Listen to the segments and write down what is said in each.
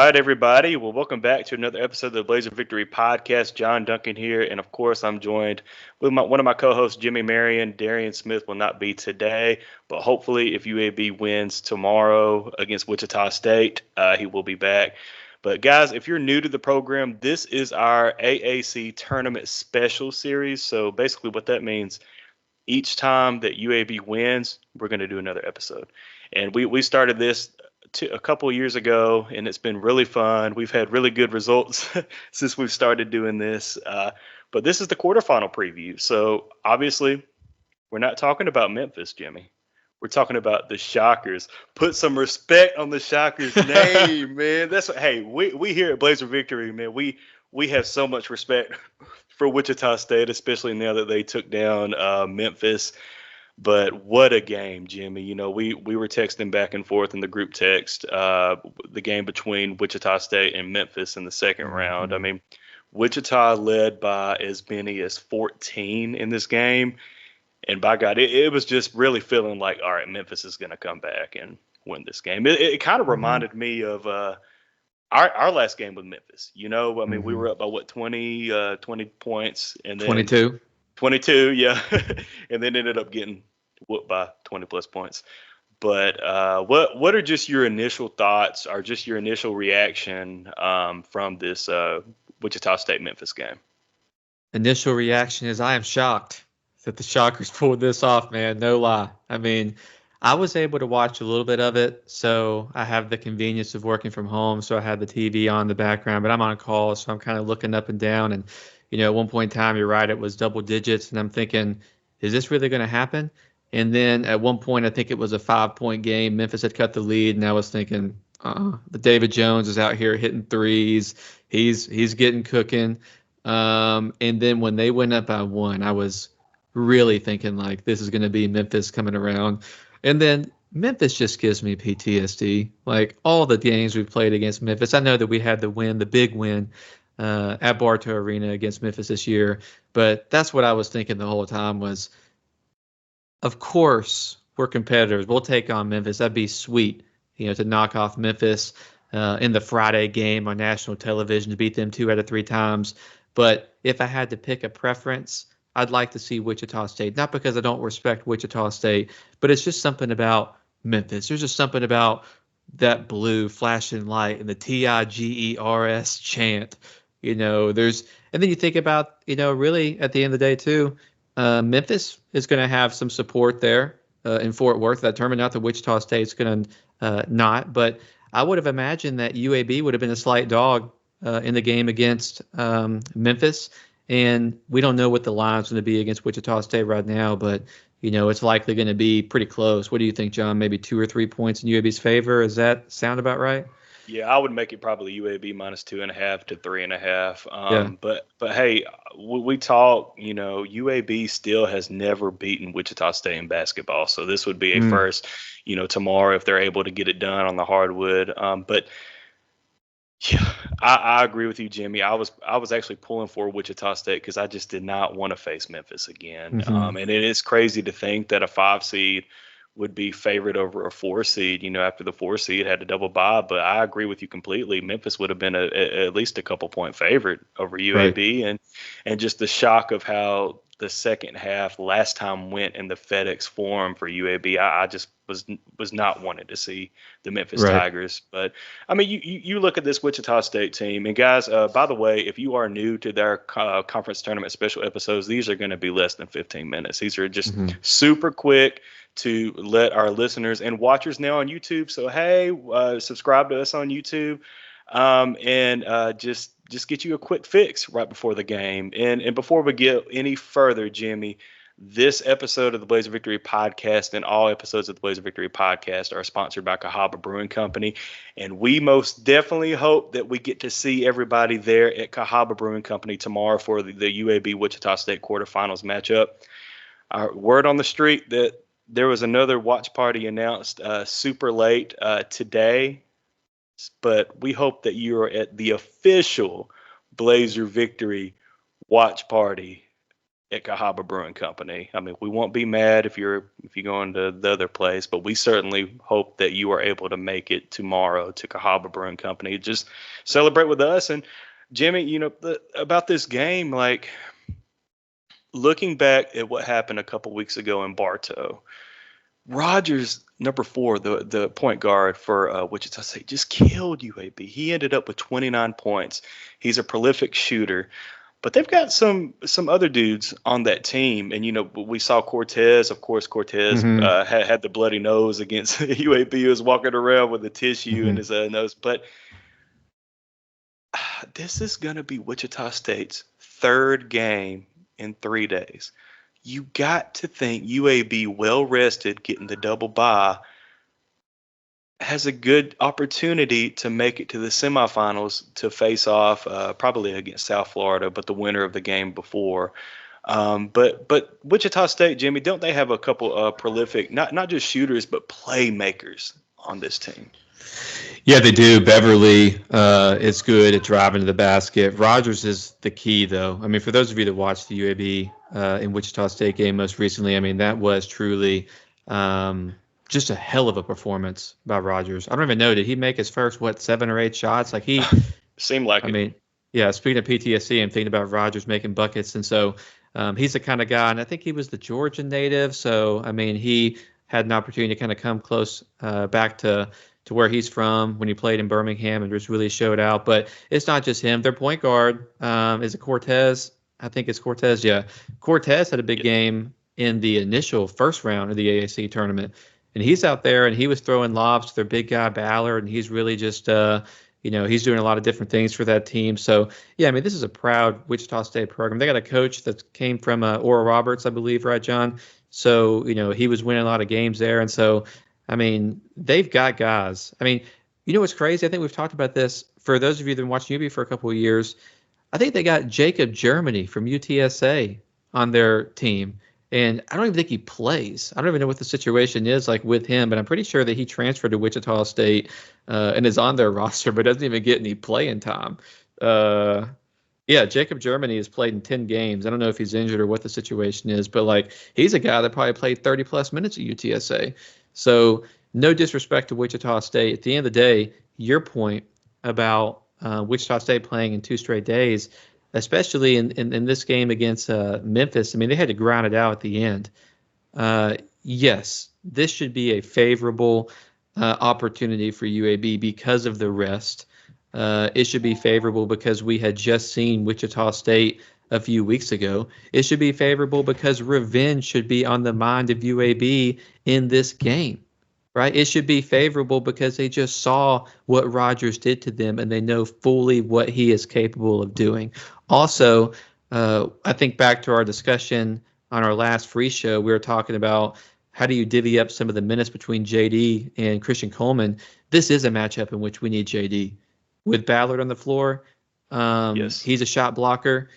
right, everybody. Well, welcome back to another episode of the Blazer Victory Podcast. John Duncan here, and of course, I'm joined with one of my co-hosts, Jimmy Marion. Darian Smith will not be today, but hopefully, if UAB wins tomorrow against Wichita State, he will be back. But guys, if you're new to the program, this is our AAC tournament special series. So basically, what that means, each time that UAB wins, we're going to do another episode. And we started this a couple of years ago, and it's been really fun. We've had really good results since we've started doing this. But this is the quarterfinal preview. So obviously, we're not talking about Memphis, Jimmy. We're talking about the Shockers. Put some respect on the Shockers' name, man. That's what. Hey, we here at Blazer Victory, man. We have so much respect for Wichita State, especially now that they took down Memphis. But what a game, Jimmy. You know, we were texting back and forth in the group text, the game between Wichita State and Memphis in the second round. I mean, Wichita led by as many as 14 in this game. And by God, it was just really feeling like, all right, Memphis is going to come back and win this game. It kind of reminded me of our last game with Memphis. You know, I mean, we were up by, 20 points. And then 22. 22, yeah. And then ended up getting whooped by 20-plus points. But what are just your initial thoughts or just your initial reaction from this Wichita State-Memphis game? Initial reaction is I am shocked that the Shockers pulled this off, man. No lie. I mean, I was able to watch a little bit of it, so I have the convenience of working from home, so I had the TV on in the background, but I'm on call, so I'm kind of looking up and down. And, you know, at one point in time, you're right, it was double digits, and I'm thinking, is this really going to happen? And then at one point, I think it was a 5-point game. Memphis had cut the lead, and I was thinking, the David Jones is out here hitting threes. He's getting cooking. And then when they went up by 1, I was really thinking like this is going to be Memphis coming around. And then Memphis just gives me PTSD. Like all the games we've played against Memphis, I know that we had the big win at Bartow Arena against Memphis this year, but that's what I was thinking the whole time was, of course, we're competitors. We'll take on Memphis. That'd be sweet, you know, to knock off Memphis in the Friday game on national television, to beat them 2 out of 3 times. But if I had to pick a preference, I'd like to see Wichita State, not because I don't respect Wichita State, but it's just something about Memphis. There's just something about that blue flashing light and the TIGERS chant, you know, and then you think about, you know, really at the end of the day too, Memphis is going to have some support there in Fort Worth. That tournament, not that Wichita State's going to not, but I would have imagined that UAB would have been a slight dog in the game against Memphis. And we don't know what the line's going to be against Wichita State right now, but, you know, it's likely going to be pretty close. What do you think, John? Maybe 2 or 3 points in UAB's favor? Does that sound about right? Yeah, I would make it probably UAB minus 2.5 to 3.5. Yeah. But hey, we talk, you know, UAB still has never beaten Wichita State in basketball. So this would be a first, you know, tomorrow if they're able to get it done on the hardwood. But yeah, I agree with you, Jimmy. I was actually pulling for Wichita State because I just did not want to face Memphis again. And it is crazy to think that a 5 seed would be favored over a 4 seed, you know, after the 4 seed had a double bye. But I agree with you completely. Memphis would have been at least a couple point favorite over UAB. Right. And just the shock of how the second half last time went in the FedEx Forum for UAB. I just was not wanting to see the Memphis Tigers. But I mean, you look at this Wichita State team, and guys, by the way, if you are new to their conference tournament special episodes, these are going to be less than 15 minutes. These are just super quick to let our listeners and watchers now on YouTube. So hey, subscribe to us on YouTube, and just get you a quick fix right before the game. And before we get any further, Jimmy, this episode of the Blazer Victory Podcast and all episodes of the Blazer Victory Podcast are sponsored by Cahaba Brewing Company. And we most definitely hope that we get to see everybody there at Cahaba Brewing Company tomorrow for the UAB Wichita State quarterfinals matchup. Word on the street that there was another watch party announced super late today. But we hope that you are at the official Blazer Victory watch party at Cahaba Brewing Company. I mean, we won't be mad if you're going to the other place, but we certainly hope that you are able to make it tomorrow to Cahaba Brewing Company. Just celebrate with us. And Jimmy, about this game, like looking back at what happened a couple weeks ago in Bartow, Rogers, number 4, the point guard for Wichita State, just killed UAB. He ended up with 29 points. He's a prolific shooter. But they've got some other dudes on that team, and we saw Cortez. Of course, Cortez had the bloody nose against UAB. He was walking around with a tissue in his nose. But this is going to be Wichita State's 3rd game in 3 days. You got to think UAB, well rested, getting the double bye, has a good opportunity to make it to the semifinals to face off probably against South Florida, but the winner of the game before. But Wichita State, Jimmy, don't they have a couple prolific, not just shooters, but playmakers on this team? Yeah, they do. Beverly is good at driving to the basket. Rogers is the key, though. I mean, for those of you that watched the UAB and Wichita State game most recently, I mean, that was truly just a hell of a performance by Rogers. I don't even know. Did he make his first, 7 or 8 shots? Like he seemed like I mean, yeah, speaking of PTSD, I'm thinking about Rogers making buckets. And so he's the kind of guy, and I think he was the Georgia native. So, I mean, he had an opportunity to kind of come close back to where he's from when he played in Birmingham and just really showed out. But it's not just him. Their point guard is it Cortez? I think it's Cortez. Yeah. Cortez had a big game in the initial first round of the AAC tournament. And he's out there and he was throwing lobs to their big guy Ballard, and he's really just he's doing a lot of different things for that team. So yeah, I mean, this is a proud Wichita State program. They got a coach that came from Oral Roberts, I believe, right, John? So he was winning a lot of games there, and so I mean, they've got guys. I mean, what's crazy? I think we've talked about this. For those of you that have been watching UB for a couple of years, I think they got Jacob Germany from UTSA on their team. And I don't even think he plays. I don't even know what the situation is like with him, but I'm pretty sure that he transferred to Wichita State and is on their roster, but doesn't even get any playing time. Yeah, Jacob Germany has played in 10 games. I don't know if he's injured or what the situation is, but like he's a guy that probably played 30 plus minutes at UTSA. So no disrespect to Wichita State. At the end of the day, your point about Wichita State playing in 2 straight days, especially in this game against Memphis, I mean, they had to grind it out at the end. Yes, this should be a favorable opportunity for UAB because of the rest. It should be favorable because we had just seen Wichita State a few weeks ago. It should be favorable because revenge should be on the mind of UAB in this game, right? It should be favorable because they just saw what Rogers did to them and they know fully what he is capable of doing. Also, I think back to our discussion on our last free show, we were talking about how do you divvy up some of the minutes between JD and Christian Coleman. This is a matchup in which we need JD. With Ballard on the floor, yes. He's a shot blocker.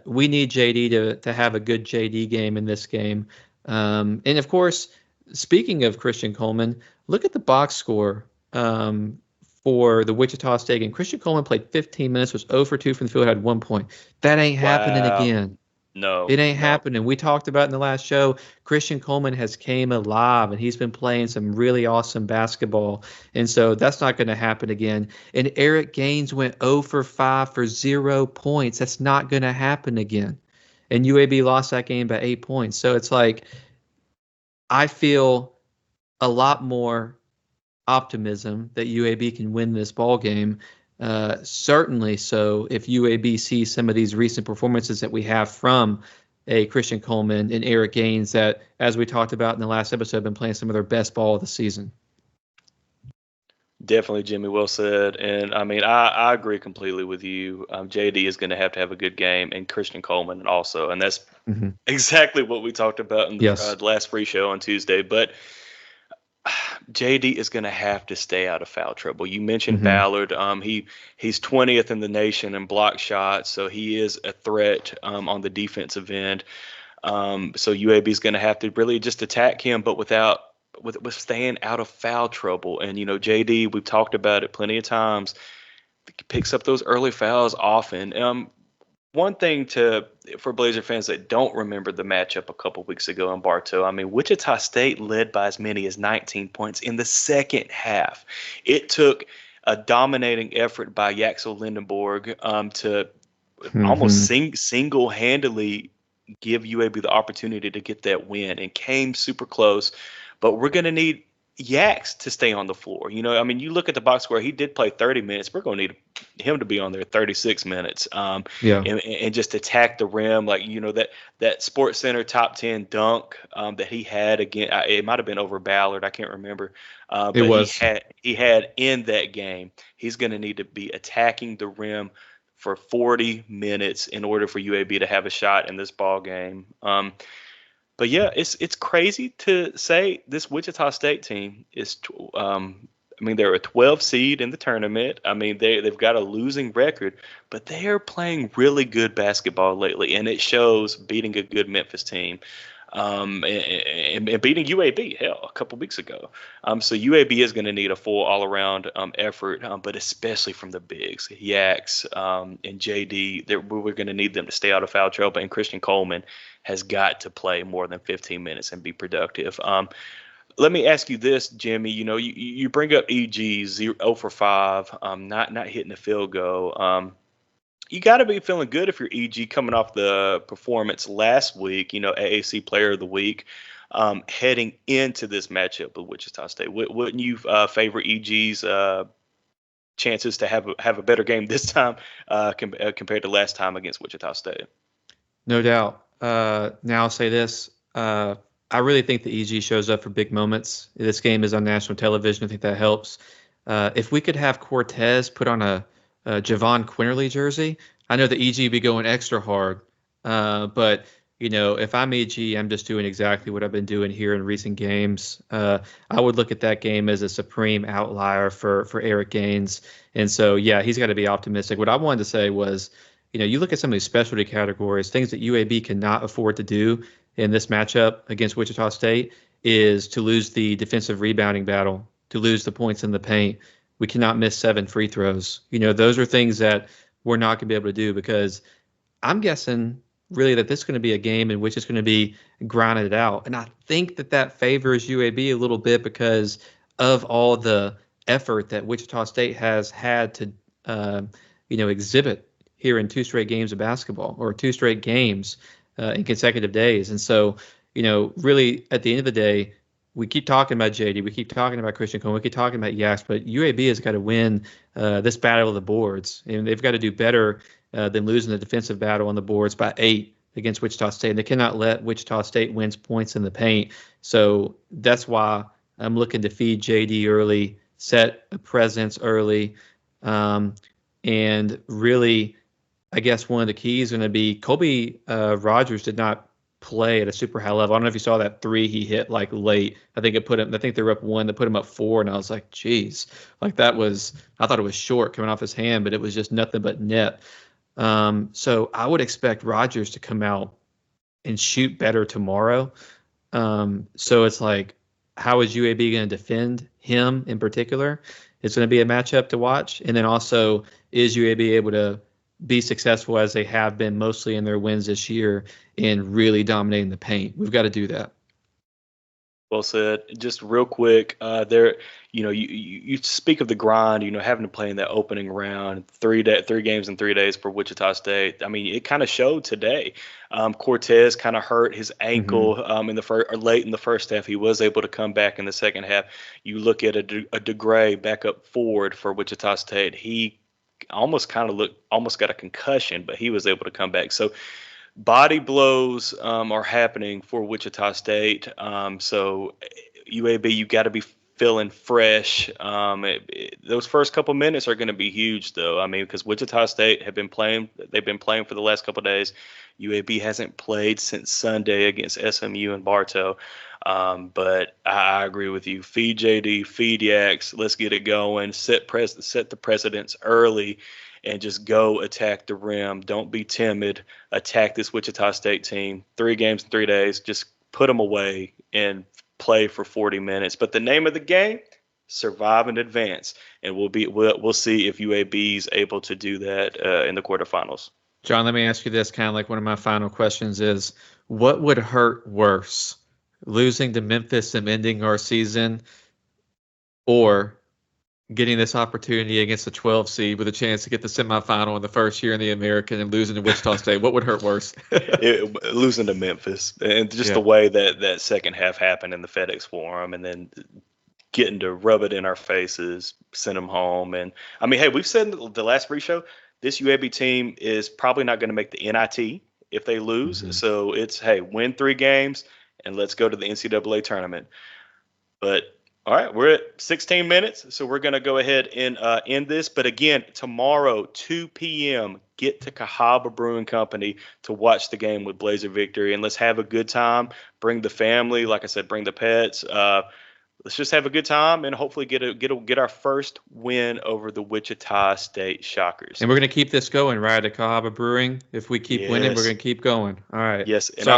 We need JD to have a good JD game in this game. And, of course, speaking of Christian Coleman, look at the box score for the Wichita State game. Christian Coleman played 15 minutes, was 0 for 2 from the field, had 1 point. That ain't happening again. No. It ain't happening. We talked about in the last show, Christian Coleman has came alive, and he's been playing some really awesome basketball. And so that's not going to happen again. And Eric Gaines went 0 for 5 for 0 points. That's not going to happen again. And UAB lost that game by 8 points. So it's like I feel a lot more optimism that UAB can win this ball game. Certainly so if UAB sees some of these recent performances that we have from a Christian Coleman and Eric Gaines that, as we talked about in the last episode, have been playing some of their best ball of the season. Definitely, Jimmy, well said. And, I mean, I agree completely with you. JD is going to have a good game, and Christian Coleman also. And that's exactly what we talked about in the last free show on Tuesday. But JD is going to have to stay out of foul trouble. You mentioned Ballard. He's 20th in the nation in block shots, so he is a threat on the defensive end. So UAB is going to have to really just attack him, but with staying out of foul trouble. And JD, we've talked about it plenty of times, picks up those early fouls often. one thing for Blazer fans that don't remember the matchup a couple weeks ago in Bartow, I mean, Wichita State led by as many as 19 points in the second half. It took a dominating effort by Yaxel Lindenborg to almost Hmm. single-handedly give UAB the opportunity to get that win, and came super close. But we're going to need Yax to stay on the floor. I mean, you look at the box score, he did play 30 minutes. We're going to need him to be on there 36 minutes, Yeah, and just attack the rim. Like, that Sports Center top 10 dunk that he had again. It might have been over Ballard. I can't remember. it But was. he had in that game. He's going to need to be attacking the rim for 40 minutes in order for UAB to have a shot in this ball game. But yeah, it's crazy to say this Wichita State team is. I mean, they're a 12 seed in the tournament. I mean, they've got a losing record, but they are playing really good basketball lately, and it shows beating a good Memphis team, and beating UAB, hell, a couple weeks ago. So UAB is going to need a full all-around effort, but especially from the bigs, Yax and JD. We're going to need them to stay out of foul trouble, and Christian Coleman has got to play more than 15 minutes and be productive. Let me ask you this, Jimmy. You bring up EG 0 for 5, not hitting the field goal. You got to be feeling good if you're EG coming off the performance last week. AAC Player of the Week, heading into this matchup with Wichita State. Wouldn't you favor EG's chances to have a better game this time compared to last time against Wichita State? No doubt. Now I'll say this. I really think the EG shows up for big moments. This game is on national television. I think that helps. If we could have Cortez put on a Javon Quinterly jersey, I know the EG would be going extra hard. But, if I'm EG, I'm just doing exactly what I've been doing here in recent games. I would look at that game as a supreme outlier for Eric Gaines. And so, yeah, he's got to be optimistic. What I wanted to say was, you look at some of these specialty categories, things that UAB cannot afford to do in this matchup against Wichita State is to lose the defensive rebounding battle, to lose the points in the paint. We cannot miss 7 free throws. Those are things that we're not going to be able to do because I'm guessing really that this is going to be a game in which it's going to be grinded out. And I think that favors UAB a little bit because of all the effort that Wichita State has had to, exhibit here in 2 straight games of basketball or 2 straight games in consecutive days. And so, really at the end of the day, we keep talking about JD, we keep talking about Christian Cole, we keep talking about Yax, but UAB has got to win this battle of the boards, and they've got to do better than losing the defensive battle on the boards by 8 against Wichita State. And they cannot let Wichita State win points in the paint. So that's why I'm looking to feed JD early, set a presence early, and really, I guess one of the keys is going to be Colby Rogers did not play at a super high level. I don't know if you saw that 3 he hit like late. I think they were up 1 that put him up 4, and I was like, geez, like I thought it was short coming off his hand, but it was just nothing but net. So I would expect Rogers to come out and shoot better tomorrow. So it's like, how is UAB going to defend him in particular? It's going to be a matchup to watch. And then also, is UAB able to be successful as they have been mostly in their wins this year in really dominating the paint? We've got to do that. Well said. Just real quick, you speak of the grind, having to play in that opening round, 3 games in 3 days for Wichita State. I mean, it kind of showed today. Cortez kind of hurt his ankle in the first, or late in the first half. He was able to come back in the second half. You look at a DeGray backup forward for Wichita State. He almost got a concussion, but he was able to come back. So body blows are happening for Wichita State. So UAB, you got to be feeling fresh. Those first couple minutes are going to be huge, though. I mean, because Wichita State they've been playing for the last couple of days. UAB hasn't played since Sunday against SMU and Bartow. But I agree with you. Feed JD, feed Yax. Let's get it going. Set the precedence early, and just go attack the rim. Don't be timid. Attack this Wichita State team. 3 games in 3 days. Just put them away and play for 40 minutes. But the name of the game, survive and advance. And we'll see if UAB is able to do that in the quarterfinals. John, let me ask you this, kind of like one of my final questions is, what would hurt worse, losing to Memphis and ending our season, or getting this opportunity against the 12 seed with a chance to get the semifinal in the first year in the American and losing to Wichita State? What would hurt worse? Losing to Memphis, and just the Yeah. way that second half happened in the FedEx Forum, and then getting to rub it in our faces, send them home. And I mean, hey, we've said in the last pre-show, this UAB team is probably not going to make the NIT if they lose. Mhm. So it's, hey, win 3 games and let's go to the NCAA tournament. But all right, we're at 16 minutes, so we're going to go ahead and end this. But again, tomorrow, 2 p.m., get to Cahaba Brewing Company to watch the game with Blazer Victory, and let's have a good time. Bring the family, like I said, bring the pets. Let's just have a good time and hopefully get our first win over the Wichita State Shockers. And we're going to keep this going, right, at Cahaba Brewing. If we keep winning, we're Yes, going to keep going. All right. yes, and So,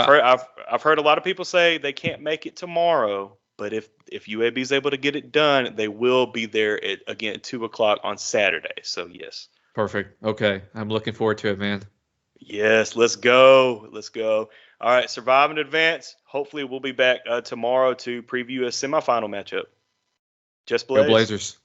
I've heard a lot of people say they can't make it tomorrow, but if UAB is able to get it done, they will be there at again 2 o'clock on Saturday. So yes, perfect. Okay. I'm looking forward to it, man. yes, let's go, let's go. All right, survive and advance. Hopefully, we'll be back tomorrow to preview a semifinal matchup. Just Go Blaze. Blazers.